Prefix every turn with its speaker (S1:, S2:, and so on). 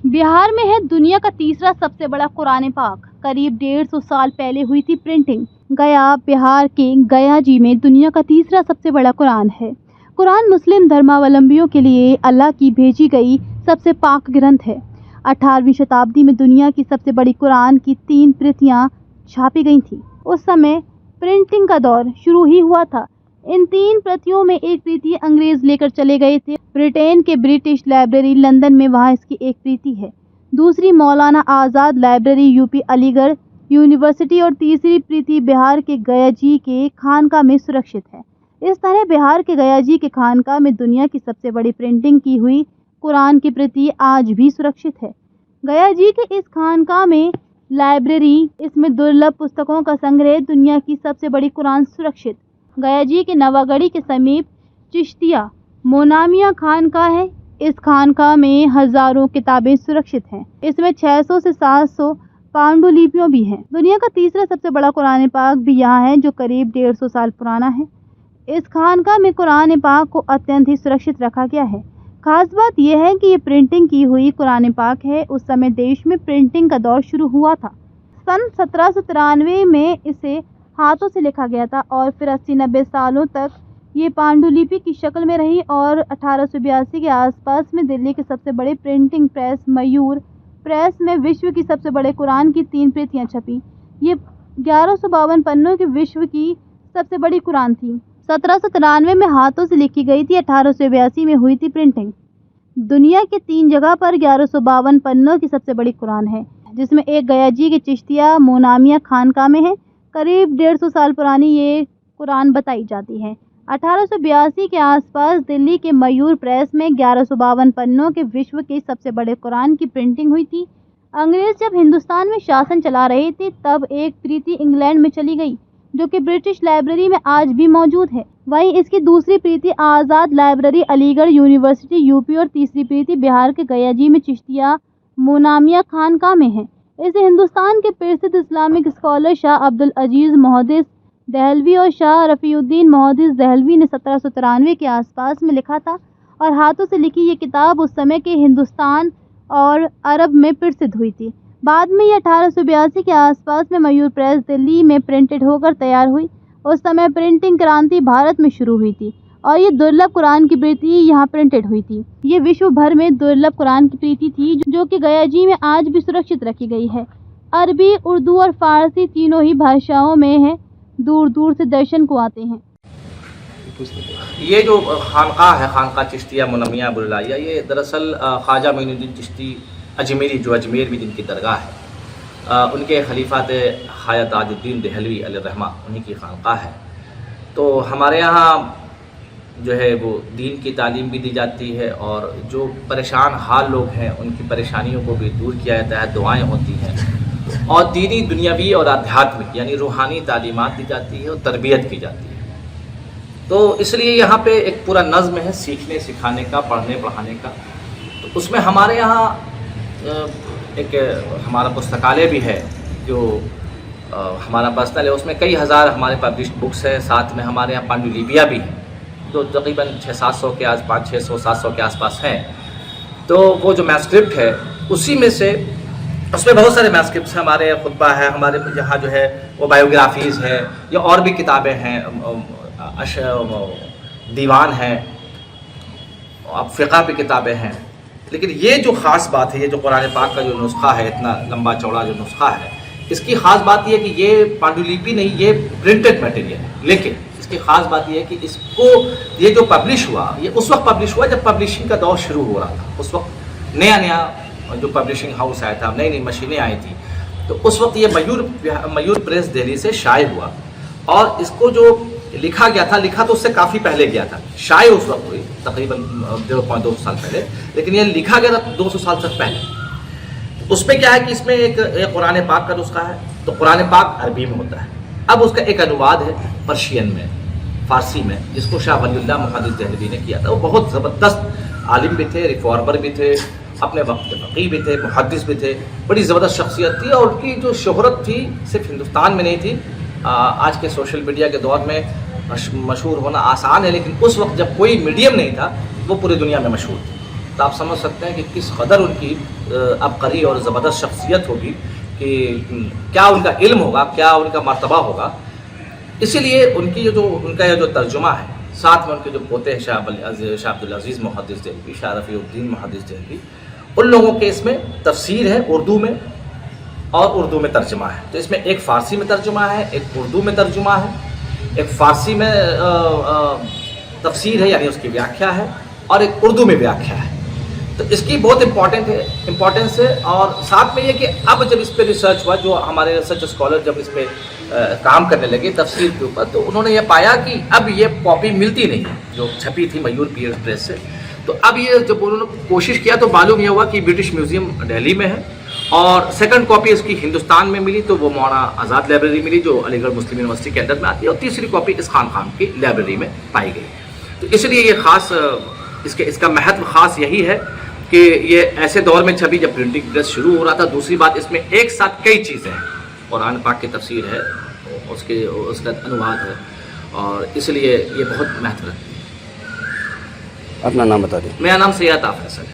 S1: बिहार में है दुनिया का तीसरा सबसे बड़ा कुरान पाक। करीब 150 साल पहले हुई थी प्रिंटिंग। गया, बिहार के गया जी में दुनिया का तीसरा सबसे बड़ा कुरान है। कुरान मुस्लिम धर्मावलंबियों के लिए अल्लाह की भेजी गई सबसे पाक ग्रंथ है। 18वीं शताब्दी में दुनिया की सबसे बड़ी कुरान की 3 प्रतियां छापी गई थीं। उस समय प्रिंटिंग का दौर शुरू ही हुआ था। इन 3 प्रतियों में एक प्रति अंग्रेज लेकर चले गए थे ब्रिटेन के ब्रिटिश लाइब्रेरी लंदन में, वहाँ इसकी एक प्रति है। दूसरी मौलाना आज़ाद लाइब्रेरी यूपी अलीगढ़ यूनिवर्सिटी और तीसरी प्रति बिहार के गया जी के खानका में सुरक्षित है। इस तरह बिहार के गया जी के खानका में दुनिया की सबसे बड़ी प्रिंटिंग की हुई कुरान की प्रति आज भी सुरक्षित है। गया जी के इस खानका में लाइब्रेरी, इसमें दुर्लभ पुस्तकों का संग्रह, दुनिया की सबसे बड़ी कुरान सुरक्षित। गया जी के नवागढ़ी के समीप चिश्तिया मोनामिया खानका है। इस खानका में हजारों किताबें सुरक्षित हैं। इसमें 600 से 700 पांडुलिपियां भी हैं। दुनिया का तीसरा सबसे बड़ा कुरान पाक भी यहाँ है, जो करीब 150 साल पुराना है। इस खानका में कुरान पाक को अत्यंत ही सुरक्षित रखा गया है। खास बात यह है कि ये प्रिंटिंग की हुई कुरान पाक है। उस समय देश में प्रिंटिंग का दौर शुरू हुआ था। सन 1793 में इसे हाथों से लिखा गया था और फिर 80-90 सालों तक ये पांडुलिपि की शक्ल में रही और 1882 के आसपास में दिल्ली के सबसे बड़े प्रिंटिंग प्रेस मयूर प्रेस में विश्व की सबसे बड़े कुरान की 3 प्रतियां छपी। ये 1152 पन्नों की विश्व की सबसे बड़ी कुरान थी। 1793 में हाथों से लिखी गई थी। 1882 में हुई थी प्रिंटिंग। दुनिया के 3 जगह पर 1152 पन्नों की सबसे बड़ी कुरान है, जिसमें एक गया जी के चिश्तिया मोनामिया खानका में है। करीब 150 साल पुरानी ये कुरान बताई जाती है। 1882 के आसपास दिल्ली के मयूर प्रेस में 1152 पन्नों के विश्व के सबसे बड़े कुरान की प्रिंटिंग हुई थी। अंग्रेज जब हिंदुस्तान में शासन चला रहे थे तब एक प्रति इंग्लैंड में चली गई, जो कि ब्रिटिश लाइब्रेरी में आज भी मौजूद है। वहीं इसकी दूसरी प्रति आज़ाद लाइब्रेरी अलीगढ़ यूनिवर्सिटी यूपी और तीसरी प्रति बिहार के गया जी में चिश्तिया मोनामिया खानका में है। इसे हिंदुस्तान के प्रसिद्ध इस्लामिक स्कॉलर शाह अब्दुल अजीज मोहद्दिस दहलवी और शाह रफ़ीउद्दीन मोहद्दिस दहलवी ने 1793 के आसपास में लिखा था और हाथों से लिखी ये किताब उस समय के हिंदुस्तान और अरब में प्रसिद्ध हुई थी। बाद में ये 1882 के आसपास में मयूर प्रेस दिल्ली में प्रिंटेड होकर तैयार हुई। उस समय प्रिंटिंग क्रांति भारत में शुरू हुई थी और ये दुर्लभ कुरान की प्रति यहाँ प्रिंटेड हुई थी। ये विश्व भर में दुर्लभ कुरान की प्रति थी, जो कि गया जी में आज भी सुरक्षित रखी गई है। अरबी, उर्दू और फारसी तीनों ही भाषाओं में है। दूर दूर से दर्शन को आते हैं।
S2: ये जो खानका है, खानका चिश्तिया मोनामिया बुलाया, ये दरअसल ख्वाजा मोइनुद्दीन चिश्ती अजमेरी, जो अजमेर में जिनकी दरगाह है, उनके खलीफा थे ख्वाजा ताजुद्दीन दहलवी अलैहिर्रहमा, उन्हीं की खानका है। तो हमारे यहाँ जो है वो दीन की तालीम भी दी जाती है और जो परेशान हाल लोग हैं उनकी परेशानियों को भी दूर किया जाता है, दुआएं होती हैं और दीनी, दुनियावी और आध्यात्मिक यानी रूहानी तालीमात दी जाती है और तरबियत की जाती है। तो इसलिए यहाँ पे एक पूरा नज़्म है सीखने सिखाने का, पढ़ने पढ़ाने का। तो उसमें हमारे यहाँ एक हमारा पुस्तकालय भी है, जो हमारा पर्सनल है। उसमें कई हज़ार हमारे पब्लिश्ड बुक्स हैं। साथ में हमारे यहाँ पांडुलिपियाँ भी हैं, जो तकरीबन 600-700 के आसपास, 600-700 के आसपास हैं। तो वो जो मैस्क्रिप्ट है उसी में से, उसमें बहुत सारे मैस्क्रिप्ट्स हैं। हमारे खुतबा है, हमारे यहाँ जो है वो बायोग्राफीज़ है या और भी किताबें हैं, दीवान हैं, अब फ़िक़्ह पे किताबें हैं। लेकिन ये जो ख़ास बात है, ये जो कुरान पाक का जो नुस्खा है, इतना लंबा चौड़ा जो नुस्खा है, इसकी ख़ास बात ये है कि ये पांडुलिपि नहीं, ये प्रिंटेड मटेरियल है। लेकिन इसकी ख़ास बात ये है कि इसको, ये जो पब्लिश हुआ, ये उस वक्त पब्लिश हुआ जब पब्लिशिंग का दौर शुरू हो रहा था। उस वक्त नया नया जो पब्लिशिंग हाउस आया था, नई नई मशीनें आई थी। तो उस वक्त ये मयूर प्रेस दिल्ली से शाये हुआ और इसको जो लिखा गया था, लिखा तो उससे काफ़ी पहले गया था, शाये उस वक्त हुई तकरीबन 200 साल पहले, लेकिन ये लिखा गया था 200 साल तक पहले। उसमें क्या है कि इसमें एक कुरान पाक का नुस्खा है। तो कुरान पाक अरबी में होता है। अब उसका एक अनुवाद है पर्शियन में, फारसी में, जिसको शाह वलीउल्लाह मुहद्दिस दहलवी ने किया था। वो बहुत ज़बरदस्त आलिम भी थे, रिफॉर्मर भी थे, अपने वक्त के फ़क़ीह भी थे, मुहद्दिस भी थे, बड़ी ज़बरदस्त शख्सियत थी। और उनकी जो शोहरत थी सिर्फ हिंदुस्तान में नहीं थी, आज के सोशल मीडिया के दौर में मशहूर होना आसान है, लेकिन उस वक्त जब कोई मीडियम नहीं था वो पूरी दुनिया में मशहूर थी। تو آپ سمجھ سکتے ہیں کہ کس قدر ان کی عبقری اور زبردست شخصیت ہوگی، کہ کیا ان کا علم ہوگا، کیا ان کا مرتبہ ہوگا۔ اسی لیے ان کی ان کا یہ جو ترجمہ ہے، ساتھ میں ان کے جو پوتے ہیں شاہ عبد العزیز محدث دہلوی، شاہ رفیع الدین محدث دہلوی، ان لوگوں کے اس میں تفسیر ہے اردو میں اور اردو میں ترجمہ ہے۔ تو اس میں ایک فارسی میں ترجمہ ہے، ایک اردو میں ترجمہ ہے، ایک فارسی میں تفسیر ہے یعنی اس کی ویاکھیا ہے، اور ایک اردو میں ویاکھیا ہے۔ تو اس کی بہت امپورٹنس ہے۔ اور ساتھ میں یہ کہ اب جب اس پہ ریسرچ ہوا، جو ہمارے ریسرچ اسکالر جب اس پہ کام کرنے لگے تفسیر کے اوپر، تو انہوں نے یہ پایا کہ اب یہ کاپی ملتی نہیں جو چھپی تھی میور پیئر پریس سے۔ تو اب یہ جب انہوں نے کوشش کیا تو معلوم یہ ہوا کہ برٹش میوزیم دہلی میں ہے، اور سیکنڈ کاپی اس کی ہندوستان میں ملی تو وہ مولانا آزاد لائبریری ملی جو علی گڑھ مسلم یونیورسٹی کے اندر میں آتی ہے، اور تیسری کاپی اس خان کی لائبریری میں پائی گئی۔ تو اس لیے یہ خاص اس کا مہتو خاص یہی ہے کہ یہ ایسے دور میں چھپی جب پرنٹنگ پریس شروع ہو رہا تھا۔ دوسری بات، اس میں ایک ساتھ کئی چیزیں ہیں، قرآن پاک کی تفسیر ہے، اس کا انواد ہے، اور اس لیے یہ بہت مہتو رکھتی ہے۔
S3: اپنا نام بتا دیں۔
S2: میرا نام سید آفیصل ہے۔